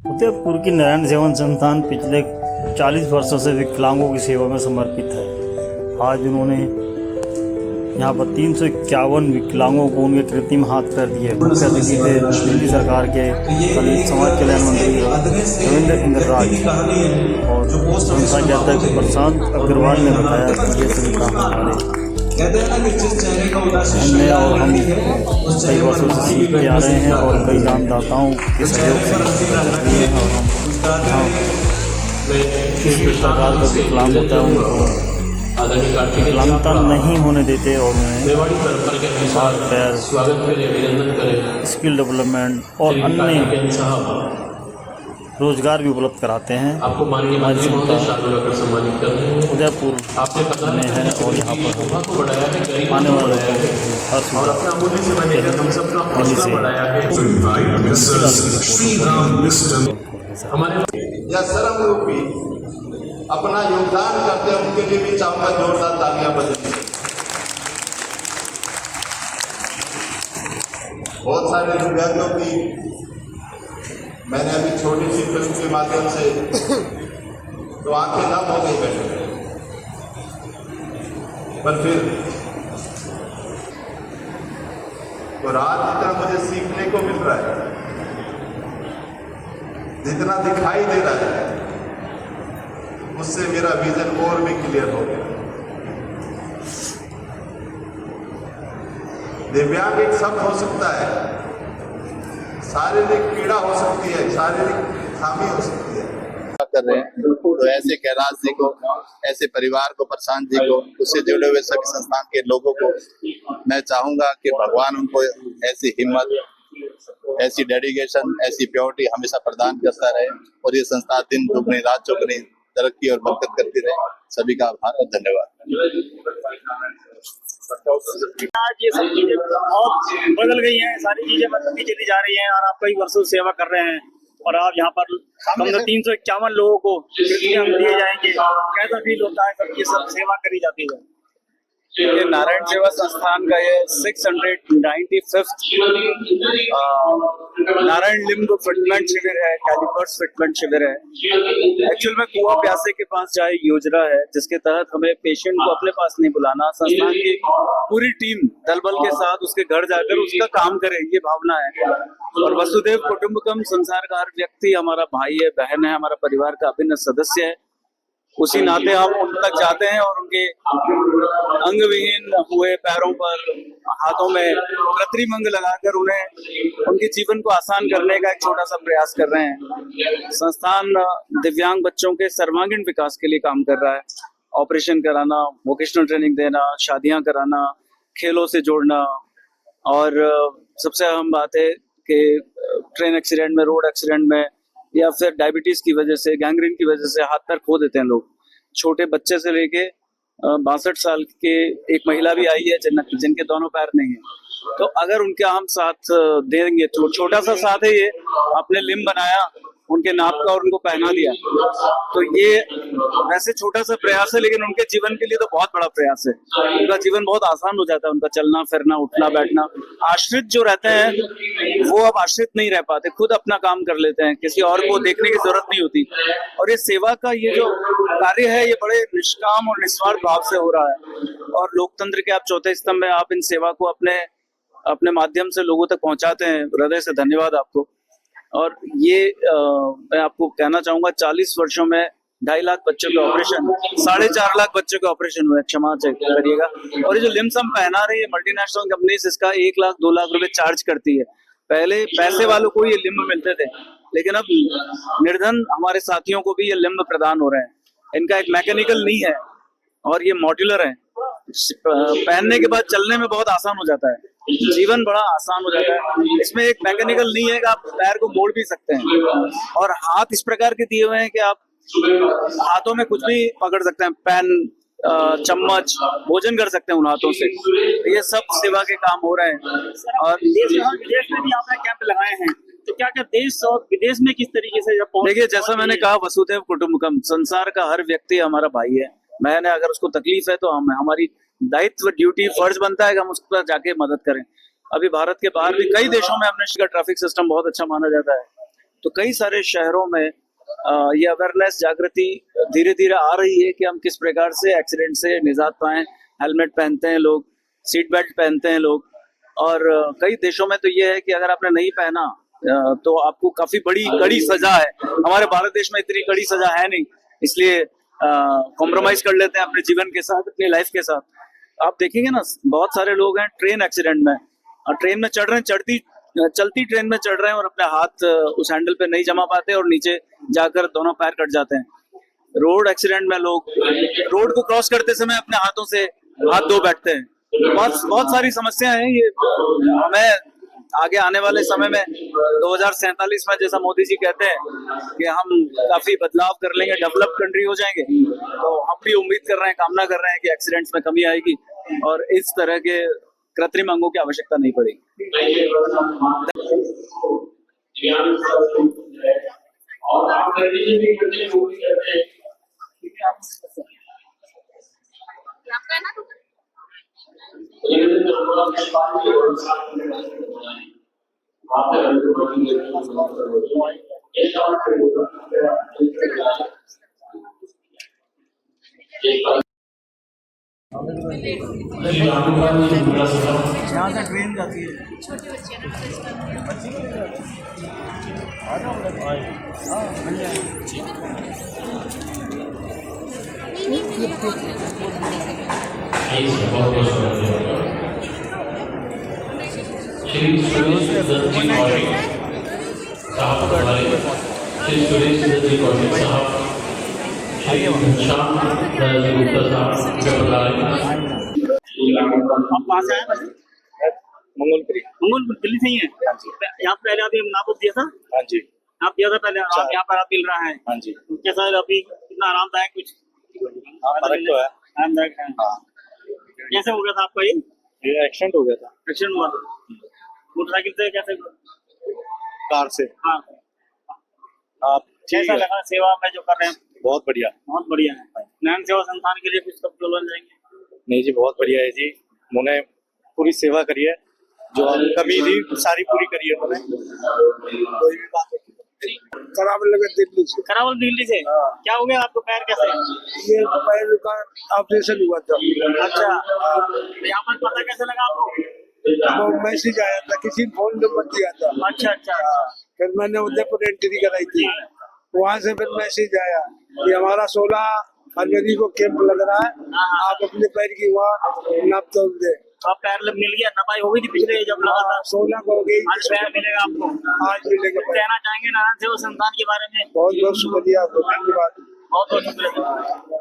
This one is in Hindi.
उदयपुर की नारायण सेवन संस्थान पिछले 40 वर्षों से विकलांगों की सेवा में समर्पित है। आज उन्होंने यहाँ पर 351 विकलांगों को उनके कृत्रिम हाथ कर दिए। मुख्य अतिथि थे दिल्ली सरकार के समाज कल्याण मंत्री रविंद्र इंद्रराज और संस्था के अध्यक्ष प्रशांत अग्रवाल ने बताया कि ये सभी काम हमारे हमने और हम कई वर्षों से सीखते आ रहे हैं और कई दानदाताओं के सहयोग से और हम किसी प्रकार का विकलांग होता है उनको विकलांगता नहीं होने देते और उन्हें हाथ पैर स्किल डेवलपमेंट और अन्य रोजगार भी उपलब्ध कराते हैं। आपको माननीय सम्मानित कर रहे हैं। उदयपुर में है और यहाँ पर आने वाले हर या शर्म रूपी अपना योगदान करते हैं, उनके लिए भी चाहूंगा जोरदार तालियां बजें। बहुत सारे दिव्यांगों की मैंने अभी छोटी सी फिल्म के माध्यम से तो आंखें नम हो गई बैठे, पर फिर तो रात जितना मुझे सीखने को मिल रहा है, जितना दिखाई दे रहा है, उससे मेरा विजन और भी क्लियर हो गया। दिव्यांग एक शब्द हो सकता है, शारीरिक पीड़ा हो सकती है, शारीरिक खामी हो सकती है। कर रहे हैं तो ऐसे कैलाश जी को, ऐसे परिवार को, प्रशांत जी को, उससे जुड़े हुए सभी संस्थान के लोगों को मैं चाहूंगा कि भगवान उनको ऐसी हिम्मत, ऐसी डेडिकेशन, ऐसी प्योरिटी हमेशा प्रदान करता रहे और ये संस्था दिन दुगनी रात चौगनी तरक्की और बरकत करती रहे। सभी का आभार और धन्यवाद। आज ये सब चीजें बहुत बदल गई हैं, सारी चीजें बदलती चली जा रही हैं और आप कई वर्षों से सेवा कर रहे हैं और आप यहाँ पर कम से 351 लोगों को कृत्रिम दिए जाएंगे। कैसा फील होता है जब ये सब सेवा करी जाती है? ये नारायण सेवा संस्थान का ये 695th नारायण लिम्ब फिटमेंट शिविर है, कैलिपर्स फिटमेंट शिविर है। एक्चुअल में कुआं प्यासे के पास जाए योजना है, जिसके तहत हमें पेशेंट को अपने पास नहीं बुलाना, संस्थान की पूरी टीम दल बल के साथ उसके घर जाकर उसका काम करे, ये भावना है। और वसुदेव कुटुंबकम, संसार का हर व्यक्ति हमारा भाई है, बहन है, हमारा परिवार का अभिन्न सदस्य है। उसी नाते हम उन तक जाते हैं और उनके अंगविहीन हुए पैरों पर, हाथों में कृत्रिम अंग लगाकर उन्हें उनके जीवन को आसान करने का एक छोटा सा प्रयास कर रहे हैं। संस्थान दिव्यांग बच्चों के सर्वांगीण विकास के लिए काम कर रहा है। ऑपरेशन कराना, वोकेशनल ट्रेनिंग देना, शादियां कराना, खेलों से जोड़ना, और सबसे अहम बात है कि ट्रेन एक्सीडेंट में, रोड एक्सीडेंट में या फिर डायबिटीज की वजह से, गैंग्रीन की वजह से हाथ पैर खो देते हैं लोग। छोटे बच्चे से लेके 62 साल के एक महिला भी आई है जिनके दोनों पैर नहीं है। तो अगर उनका हम साथ देंगे, तो छोटा सा साथ है ये, आपने लिम्ब बनाया उनके नाप का और उनको पहना दिया, तो ये वैसे छोटा सा प्रयास है, लेकिन उनके जीवन के लिए तो बहुत बड़ा प्रयास है। उनका जीवन बहुत आसान हो जाता है, उनका चलना फिरना, उठना बैठना। आश्रित जो रहते हैं वो अब आश्रित नहीं रह पाते, खुद अपना काम कर लेते हैं, किसी और को देखने की जरूरत नहीं होती। और ये सेवा का ये जो कार्य है, ये बड़े निष्काम और निस्वार्थ भाव से हो रहा है। और लोकतंत्र के आप चौथे स्तंभ में आप इन सेवा को अपने माध्यम से लोगों तक पहुंचाते हैं। हृदय से धन्यवाद आपको। और ये मैं आपको कहना चाहूंगा, 40 वर्षों में 2.5 लाख बच्चों के ऑपरेशन, 4.5 लाख बच्चों के ऑपरेशन हुए, क्षमा करिएगा। और ये जो लिम्स हम पहना रहे हैं, मल्टीनेशनल कंपनीज इसका 1 लाख 2 लाख रुपए चार्ज करती है। पहले पैसे वालों को ये लिम्ब मिलते थे, लेकिन अब निर्धन हमारे साथियों को भी ये लिम्ब प्रदान हो रहे हैं। इनका एक मैकेनिकल नहीं है और ये मॉड्यूलर है। पहनने के बाद चलने में बहुत आसान हो जाता है, जीवन बड़ा आसान हो जाता है। इसमें एक मैकेनिकल नहीं है कि आप पैर को मोड़ भी सकते हैं, और हाथ इस प्रकार के दिए हुए हैं कि आप हाथों में कुछ भी पकड़ सकते हैं, पेन, चम्मच, भोजन कर सकते हैं उन हाथों से। ये सब सेवा के काम हो रहे हैं। और विदेश में भी आपने कैंप लगाए हैं, तो क्या क्या देश और विदेश में किस तरीके से देखिए, जैसा मैंने कहा, वसुदेव कुटुंबकम, संसार का हर व्यक्ति हमारा भाई है। मैंने अगर उसको तकलीफ है तो हमारी दायित्व, ड्यूटी, फर्ज बनता है कि हम उस पर जाके मदद करें। अभी भारत के बाहर भी कई देशों में एमनेस्टी का ट्रैफिक सिस्टम बहुत अच्छा माना जाता है। तो कई सारे शहरों में ये अवेयरनेस जागृति धीरे धीरे आ रही है कि हम किस प्रकार से एक्सीडेंट से निजात पाएं। हेलमेट पहनते हैं लोग, सीट बेल्ट पहनते हैं लोग, और कई देशों में तो ये है कि अगर आपने नहीं पहना तो आपको काफी बड़ी कड़ी सजा है। हमारे भारत देश में इतनी कड़ी सजा है नहीं, इसलिए कॉम्प्रोमाइज कर लेते हैं अपने जीवन के साथ, अपनी लाइफ के साथ। आप देखेंगे ना, बहुत सारे लोग हैं ट्रेन एक्सीडेंट में, और ट्रेन में चढ़ रहे हैं, चलती ट्रेन में चढ़ रहे हैं और अपने हाथ उस हैंडल पे नहीं जमा पाते और नीचे जाकर दोनों पैर कट जाते हैं। रोड एक्सीडेंट में लोग रोड को क्रॉस करते समय अपने हाथों से हाथ धो बैठते हैं। बहुत सारी समस्याएं हैं। ये हमें आगे आने वाले समय में 2047 में, जैसा मोदी जी कहते हैं कि हम काफी बदलाव कर लेंगे, डेवलप कंट्री हो जाएंगे, तो हम भी उम्मीद कर रहे हैं, कामना कर रहे हैं कि एक्सीडेंट्स में कमी आएगी और इस तरह के कृत्रिम अंगों की आवश्यकता नहीं पड़ेगी। और आप भी करते हैं। यहाँ से ट्रेन जाती है। श्री सुरेश दत्त जी कौशिक साहब हमारे, श्री सुरेश दत्त जी कौशिक साहब, श्री घनश्याम जी गुप्ता साहब के बता रहे हैं। आप कहाँ से आए? मंगोलपुरी। मंगोलपुर, दिल्ली से ही है। यहाँ पहले अभी नाप दिया था? हाँ जी। आप दिया था पहले, आप यहाँ पर आप मिल रहा है। हाँ जी। कैसा है अभी? कितना आरामदायक? कुछ फर्क तो है। आरामदायक है। कैसे हो गया था आपका? ये एक्सीडेंट हो गया था। एक्सीडेंट हुआ था मोटरसाइकिल से? कैसे? कार से। हाँ। आप कैसा लगा सेवा में जो कर रहे हैं? बहुत बढ़िया। बहुत बढ़िया है। नयन सेवा संस्थान के लिए कुछ कब बोलना जाएंगे? नहीं जी, बहुत बढ़िया है जी। उन्होंने पूरी सेवा करी है, जो कमी थी सारी पूरी करी है उन्होंने। कोई भी बात करावल नगर दिल्ली से। करावल दिल्ली से? क्या हो गया आपको? पैर कैसे? ये पैर का ऑपरेशन हुआ था। अच्छा, यहाँ पर पता कैसे लगा आपको? वो मैसेज आया था, किसी ने फोन नंबर दिया था। अच्छा अच्छा। फिर मैंने उदयपुर एंट्री कराई थी, वहाँ से फिर मैसेज आया कि हमारा 16 फरवरी को कैंप लग रहा है, आप अपने पैर की वहाँ नाप तोल दे। आप पैर मिल गया? नपाई हो गई थी पिछले जब लगा था? 16 को हो गई। आज पैर मिलेगा आपको? आज मिलेगा। कहना चाहेंगे नारायण सेवा संस्थान के बारे में? बहुत बहुत शुक्रिया, धन्यवाद। बहुत बहुत शुक्रिया।